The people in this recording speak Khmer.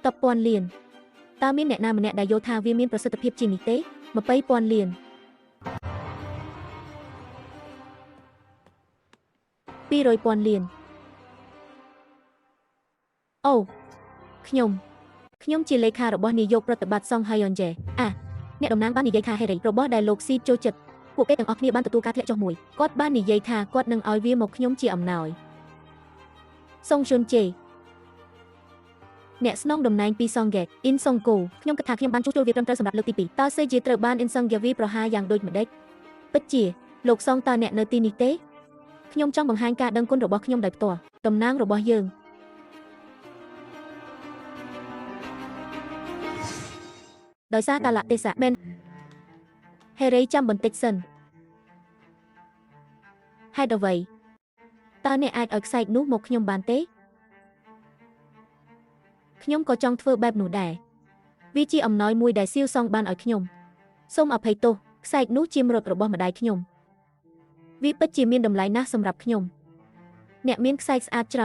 តបពន់លៀនតើមានអ្នកណាម្នាក់ដែលយល់ថាវាមានប្រសិទ្ធភាពជាងនេះទេ20ពាន់លាន200ពាន់លានអូខ្ញុំជាលេខារបស់នាយកប្រតិបត្តិសុងហៃយ៉ុនជេអ្នកតំណាងបាននិយាយថាហេរីរបស់ដែលលោកស៊ីចូលចិត្តពួកគេទាំងអស់គ្នាបានទទួលការធ្លាក់ចុះមួយគាត់បាននិយាយថាគាត់នឹងឲ្យវាមកខ្ញុំជាអំណោយសុងជុនជេអ្នកស្នងតំណែងពីសងហ្គេតអ៊ីនសុងគូខ្ញុំគិតថាខ្ញុំបានជួសជុលវាត្រឹមត្រូវសម្រាប់លើកទី2តើសេជាត្រូវបានអ៊ីនសុងហ្គាវីប្រហារយ៉ាងដូចម្ដេចពិតជាលោកសងតើអ្នកនៅទីនេះទេខ្ញុំចង់បង្ហាញការដឹងគុណរបស់ខ្ញុំដោយផ្ទាល់តំណាងរបស់យើងដោយសារកាលៈទេសៈមែនហេរីចាំបន្តិចសិនហេតុអ្វីតើអ្នកអាចឲ្យខ្សែកនោះមកខ្ញុំបានទេខ្ញុំក៏ចង់ធ្វើបែបនោះដែរវាជាអំណោយមួយដែលសៀវសងបានឲ្យខ្ញុំសូមអភ័យទោសខ្សែកនោះជាមរតករបស់ម្ដាយខ្ញុំវាពិតជាមានតម្លៃណាស់សម្រាប់ខ្ញុំអ្នកមានខ្សែកស្អាតច្រើន